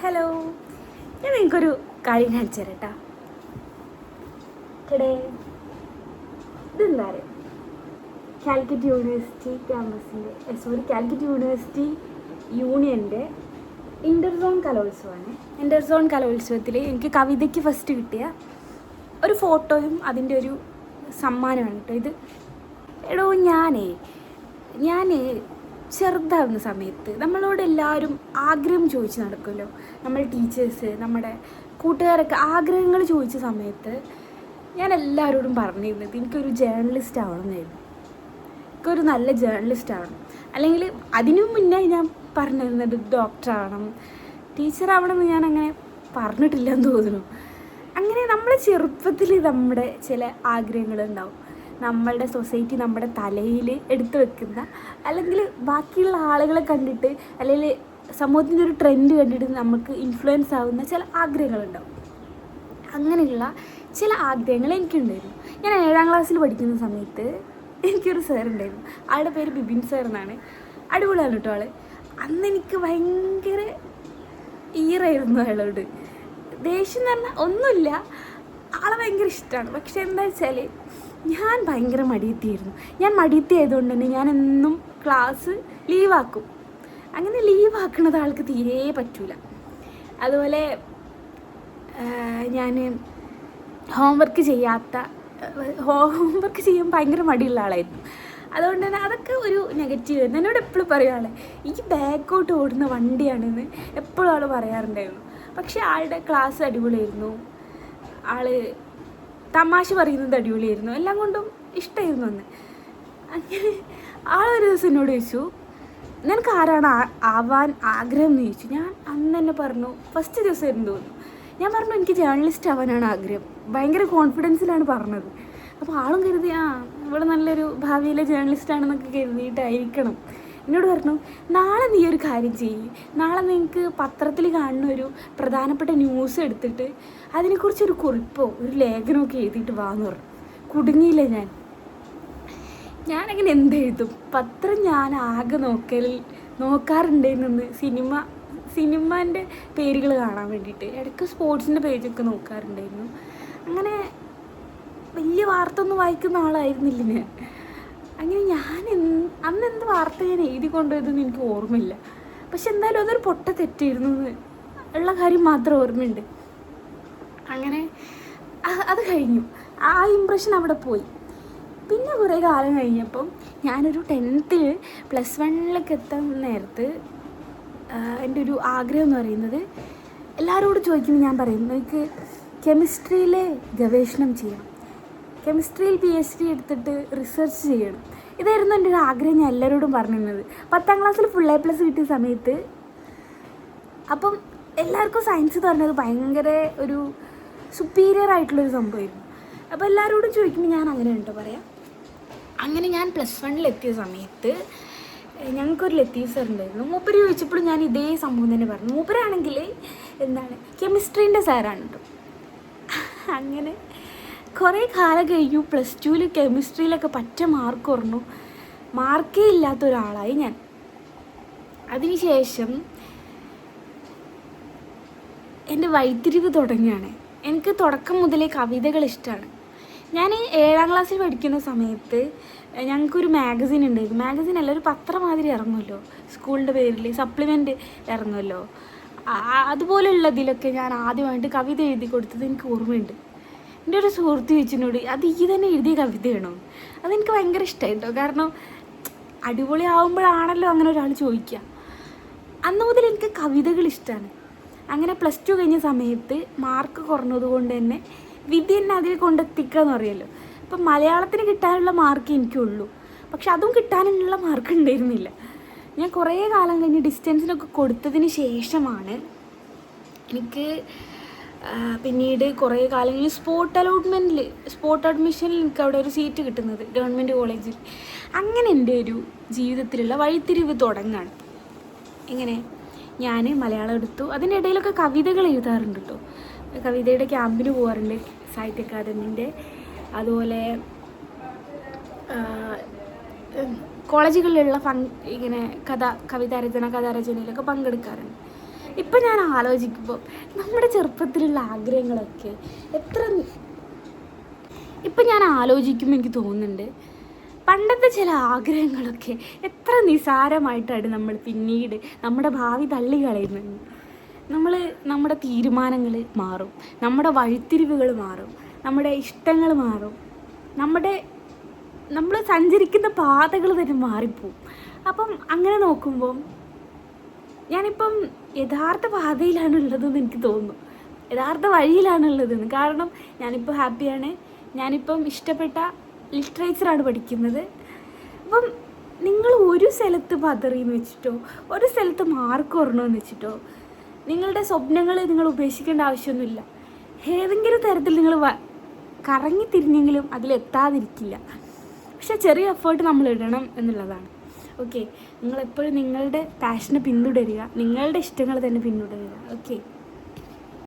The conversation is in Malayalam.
ഹലോ, ഞാൻ നിങ്ങൾക്കൊരു കാര്യം കാണിച്ചു തരാം കേട്ടോ. ഇവിടെ ഇതെന്താ പറയുക, കാലിക്കറ്റ് യൂണിവേഴ്സിറ്റി കാലിക്കറ്റ് യൂണിവേഴ്സിറ്റി യൂണിയൻ്റെ ഇൻ്റർസോൺ കലോത്സവമാണ്. ഇൻ്റർസോൺ കലോത്സവത്തിൽ എനിക്ക് കവിതയ്ക്ക് ഫസ്റ്റ് കിട്ടിയ ഒരു ഫോട്ടോയും അതിൻ്റെ ഒരു സമ്മാനമാണ് കേട്ടോ ഇത്. എടോ ഞാൻ ചെറുതാവുന്ന സമയത്ത് നമ്മളോട് എല്ലാവരും ആഗ്രഹം ചോദിച്ച് നടക്കുമല്ലോ. നമ്മൾ ടീച്ചേഴ്സ്, നമ്മുടെ കൂട്ടുകാരൊക്കെ ആഗ്രഹങ്ങൾ ചോദിച്ച സമയത്ത് ഞാൻ എല്ലാവരോടും പറഞ്ഞിരുന്നത് എനിക്കൊരു ജേർണലിസ്റ്റ് ആവണമെന്നായിരുന്നു. എനിക്കൊരു നല്ല ജേർണലിസ്റ്റ് ആവണം, അല്ലെങ്കിൽ അതിനു മുന്നേ ഞാൻ പറഞ്ഞിരുന്നത് ഡോക്ടറാവണം, ടീച്ചറാവണമെന്ന് ഞാൻ അങ്ങനെ പറഞ്ഞിട്ടില്ലെന്ന് തോന്നുന്നു. അങ്ങനെ നമ്മൾ ചെറുപ്പത്തിൽ നമ്മുടെ ചില ആഗ്രഹങ്ങളുണ്ടാവും. നമ്മളുടെ സൊസൈറ്റി നമ്മുടെ തലയിൽ എടുത്തു വെക്കുന്ന, അല്ലെങ്കിൽ ബാക്കിയുള്ള ആളുകളെ കണ്ടിട്ട്, അല്ലെങ്കിൽ സമൂഹത്തിൻ്റെ ഒരു ട്രെൻഡ് കണ്ടിട്ട് നമുക്ക് ഇൻഫ്ലുവൻസ് ആവുന്ന ചില ആഗ്രഹങ്ങളുണ്ടാവും. അങ്ങനെയുള്ള ചില ആഗ്രഹങ്ങൾ എനിക്കുണ്ടായിരുന്നു. ഞാൻ 7ാം ക്ലാസ്സിൽ പഠിക്കുന്ന സമയത്ത് എനിക്കൊരു സാർ ഉണ്ടായിരുന്നു. ആളുടെ പേര് ബിബിൻ സാർ എന്നാണ്. അടിപൊളിയാണ് കേട്ടോ ആൾ. അന്ന് എനിക്ക് ഭയങ്കര ഈറായിരുന്നു അയാളോട്. ദേഷ്യം എന്ന് പറഞ്ഞാൽ ഒന്നുമില്ല, ആളെ ഭയങ്കര ഇഷ്ടമാണ്. പക്ഷെ എന്താ വെച്ചാൽ ഞാൻ ഭയങ്കര മടിയത്തിയായിരുന്നു. ഞാൻ മടിയത്തി ആയതുകൊണ്ട് തന്നെ ഞാൻ എന്നും ക്ലാസ് ലീവാക്കും. അങ്ങനെ ലീവാക്കുന്നത് ആൾക്ക് തീരെ പറ്റൂല. അതുപോലെ ഞാൻ ഹോംവർക്ക് ചെയ്യാൻ ഭയങ്കര മടിയുള്ള ആളായിരുന്നു. അതുകൊണ്ട് തന്നെ അതൊക്കെ ഒരു നെഗറ്റീവ് ആയിരുന്നു. എന്നോട് എപ്പോഴും പറയും ആളെ, ഈ ബാക്കോട്ട് ഓടുന്ന വണ്ടിയാണെന്ന് എപ്പോഴും ആൾ പറയാറുണ്ടായിരുന്നു. പക്ഷേ ആളുടെ ക്ലാസ് അടിപൊളിയായിരുന്നു, ആൾ തമാശ പറയുന്നത് അടിപൊളിയായിരുന്നു, എല്ലാം കൊണ്ടും ഇഷ്ടമായിരുന്നു അന്ന്. അങ്ങനെ ആളൊരു ദിവസം എന്നോട് ചോദിച്ചു, നിനക്ക് ആരാണ് ആവാൻ ആഗ്രഹം എന്ന് ചോദിച്ചു. ഞാൻ അന്ന് തന്നെ പറഞ്ഞു, ഫസ്റ്റ് ദിവസമായിരുന്നു തോന്നുന്നു, ഞാൻ പറഞ്ഞു എനിക്ക് ജേർണലിസ്റ്റ് ആവാനാണ് ആഗ്രഹം. ഭയങ്കര കോൺഫിഡൻസിലാണ് പറഞ്ഞത്. അപ്പോൾ ആളും കരുതി ഇവിടെ നല്ലൊരു ഭാവിയിലെ ജേർണലിസ്റ്റാണെന്നൊക്കെ കരുതിയിട്ടായിരിക്കണം. എന്നോട് പറഞ്ഞു, നാളെ നീ ഒരു കാര്യം ചെയ്യ്, നാളെ നിങ്ങൾക്ക് പത്രത്തിൽ കാണുന്ന ഒരു പ്രധാനപ്പെട്ട ന്യൂസ് എടുത്തിട്ട് അതിനെക്കുറിച്ചൊരു കുറിപ്പോ ഒരു ലേഖനമൊക്കെ എഴുതിയിട്ട് വാന്ന് പറഞ്ഞു. കുടുങ്ങിയില്ല ഞാനങ്ങനെ എന്തെഴുതും? പത്രം ഞാൻ ആകെ നോക്കാറുണ്ടായിരുന്നു. സിനിമേൻ്റെ പേരുകൾ കാണാൻ വേണ്ടിയിട്ട് ഇടയ്ക്ക് സ്പോർട്സിൻ്റെ പേജൊക്കെ നോക്കാറുണ്ടായിരുന്നു. അങ്ങനെ വലിയ വാർത്ത ഒന്നും വായിക്കുന്ന ആളായിരുന്നില്ല ഞാൻ. അങ്ങനെ അന്ന് എന്ത് വാർത്ത ഞാൻ എഴുതി കൊണ്ടുപോയതെന്ന് എനിക്ക് ഓർമ്മയില്ല. പക്ഷെ എന്തായാലും അതൊരു പൊട്ട തെറ്റായിരുന്നു ഉള്ള കാര്യം മാത്രം ഓർമ്മയുണ്ട്. അങ്ങനെ അത് കഴിഞ്ഞു, ആ ഇമ്പ്രഷൻ അവിടെ പോയി. പിന്നെ കുറേ കാലം കഴിഞ്ഞപ്പം ഞാനൊരു 10th +1 എത്താൻ നേരത്ത് എൻ്റെ ഒരു ആഗ്രഹം എന്ന് പറയുന്നത്, എല്ലാവരോടും ചോദിക്കുമ്പോൾ ഞാൻ പറയുന്നത് എനിക്ക് കെമിസ്ട്രിയിലെ ഗവേഷണം ചെയ്യണം, കെമിസ്ട്രിയിൽ PhD എടുത്തിട്ട് റിസർച്ച് ചെയ്യണം. ഇതായിരുന്നു എൻ്റെ ഒരു ആഗ്രഹം. ഞാൻ എല്ലാവരോടും പറഞ്ഞിരുന്നത് 10ാം ക്ലാസ്സിൽ ഫുൾ A+ കിട്ടിയ സമയത്ത്. അപ്പം എല്ലാവർക്കും സയൻസ് എന്ന് പറഞ്ഞത് ഭയങ്കര ഒരു സുപ്പീരിയർ ആയിട്ടുള്ളൊരു സംഭവമായിരുന്നു. അപ്പോൾ എല്ലാവരോടും ചോദിക്കുമ്പോൾ ഞാൻ അങ്ങനെ ഉണ്ടോ പറയാം. അങ്ങനെ ഞാൻ +1 എത്തിയ സമയത്ത് ഞങ്ങൾക്കൊരു ലത്തീഫ് സാർ ഉണ്ടായിരുന്നു. മൂപ്പര് ചോദിച്ചപ്പോഴും ഞാൻ ഇതേ സംഭവം തന്നെ പറഞ്ഞു. മൂപ്പരാണെങ്കിൽ കെമിസ്ട്രീൻ്റെ സാറാണ് കേട്ടോ. അങ്ങനെ കുറേ കാലം കഴിഞ്ഞു. +2 കെമിസ്ട്രിയിലൊക്കെ പറ്റ മാർക്ക് കുറഞ്ഞു, മാർക്കേ ഇല്ലാത്ത ഒരാളായി ഞാൻ. അതിനുശേഷം എൻ്റെ വഴിത്തിരിവ് തുടങ്ങിയാണ്. എനിക്ക് തുടക്കം മുതലേ കവിതകൾ ഇഷ്ടമാണ്. ഞാൻ 7ാം ക്ലാസ്സിൽ പഠിക്കുന്ന സമയത്ത് ഞങ്ങൾക്കൊരു മാഗസിൻ ഉണ്ടായിരുന്നു. മാഗസിൻ അല്ല, ഒരു പത്രം മാതിരി ഇറങ്ങുമല്ലോ സ്കൂളിൻ്റെ പേരിൽ, സപ്ലിമെൻ്റ് ഇറങ്ങുമല്ലോ. അതുപോലെയുള്ളതിലൊക്കെ ഞാൻ ആദ്യമായിട്ട് കവിത എഴുതി കൊടുത്തത് എനിക്ക് ഓർമ്മയുണ്ട്. എൻ്റെ ഒരു സുഹൃത്ത് ചോദിച്ചതിനോട്, അത് ഈ തന്നെ എഴുതിയ കവിതയാണോ? അതെനിക്ക് ഭയങ്കര ഇഷ്ടമായിട്ടോ. കാരണം അടിപൊളി ആവുമ്പോഴാണല്ലോ അങ്ങനെ ഒരാൾ ചോദിക്കുക. അന്ന് മുതൽ എനിക്ക് കവിതകൾ ഇഷ്ടമാണ്. അങ്ങനെ +2 കഴിഞ്ഞ സമയത്ത് മാർക്ക് കുറഞ്ഞതുകൊണ്ട് തന്നെ വിധി എന്നെ അതിൽ കൊണ്ടെത്തിക്കുക എന്ന് പറയുമല്ലോ. ഇപ്പം മലയാളത്തിന് കിട്ടാനുള്ള മാർക്ക് എനിക്കുള്ളൂ, പക്ഷെ അതും കിട്ടാനുള്ള മാർക്ക് ഉണ്ടായിരുന്നില്ല. ഞാൻ കുറേ കാലം കഴിഞ്ഞ് ഡിസ്റ്റൻസിനൊക്കെ കൊടുത്തതിന് ശേഷമാണ് എനിക്ക് പിന്നീട് കുറേ കാലം കഴിഞ്ഞ് സ്പോട്ട് അഡ്മിഷനിൽ എനിക്ക് അവിടെ ഒരു സീറ്റ് കിട്ടുന്നത് ഗവൺമെൻറ് കോളേജിൽ. അങ്ങനെ എൻ്റെ ഒരു ജീവിതത്തിലുള്ള വഴിത്തിരിവ് തുടങ്ങാണ്. എങ്ങനെ ഞാൻ മലയാളം എടുത്തു, അതിൻ്റെ ഇടയിലൊക്കെ കവിതകൾ എഴുതാറുണ്ട് കേട്ടോ. കവിതയുടെ ക്യാമ്പിന് പോകാറുണ്ട് സാഹിത്യ അക്കാദമീൻ്റെ. അതുപോലെ കോളേജുകളിലുള്ള ഇങ്ങനെ കഥാരചനയിലൊക്കെ പങ്കെടുക്കാറുണ്ട്. ഇപ്പം ഞാൻ ആലോചിക്കുമ്പോൾ നമ്മുടെ ചെറുപ്പത്തിലുള്ള ആഗ്രഹങ്ങളൊക്കെ എത്ര ഇപ്പം ഞാൻ ആലോചിക്കുമ്പോൾ എനിക്ക് തോന്നുന്നുണ്ട് പണ്ടത്തെ ചില ആഗ്രഹങ്ങളൊക്കെ എത്ര നിസാരമായിട്ടാണ് നമ്മൾ പിന്നീട് നമ്മുടെ ഭാവി തള്ളി കളയുന്നത്. നമ്മുടെ തീരുമാനങ്ങൾ മാറും, നമ്മുടെ വഴിത്തിരിവുകൾ മാറും, നമ്മുടെ ഇഷ്ടങ്ങൾ മാറും, നമ്മൾ സഞ്ചരിക്കുന്ന പാതകൾ തന്നെ മാറിപ്പോവും. അപ്പം അങ്ങനെ നോക്കുമ്പം ഞാനിപ്പം യഥാർത്ഥ പാതയിലാണുള്ളതെന്ന് എനിക്ക് തോന്നുന്നു, യഥാർത്ഥ വഴിയിലാണുള്ളതെന്ന്. കാരണം ഞാനിപ്പോൾ ഹാപ്പിയാണ്, ഞാനിപ്പം ഇഷ്ടപ്പെട്ട ലിറ്ററേച്ചറാണ് പഠിക്കുന്നത്. അപ്പം നിങ്ങൾ ഒരു സ്ഥലത്ത് പതറിയെന്ന് വെച്ചിട്ടോ ഒരു സ്ഥലത്ത് മാർക്ക് കുറണമെന്ന് വെച്ചിട്ടോ നിങ്ങളുടെ സ്വപ്നങ്ങൾ നിങ്ങൾ ഉപേക്ഷിക്കേണ്ട ആവശ്യമൊന്നുമില്ല. ഏതെങ്കിലും തരത്തിൽ നിങ്ങൾ കറങ്ങി തിരിഞ്ഞെങ്കിലും അതിലെത്താതിരിക്കില്ല. പക്ഷെ ചെറിയ എഫേർട്ട് നമ്മൾ ഇടണം എന്നുള്ളതാണ്. ഓക്കെ, നിങ്ങളെപ്പോഴും നിങ്ങളുടെ പാഷനെ പിന്തുടരുക, നിങ്ങളുടെ ഇഷ്ടങ്ങൾ തന്നെ പിന്തുടരുക. ഓക്കെ.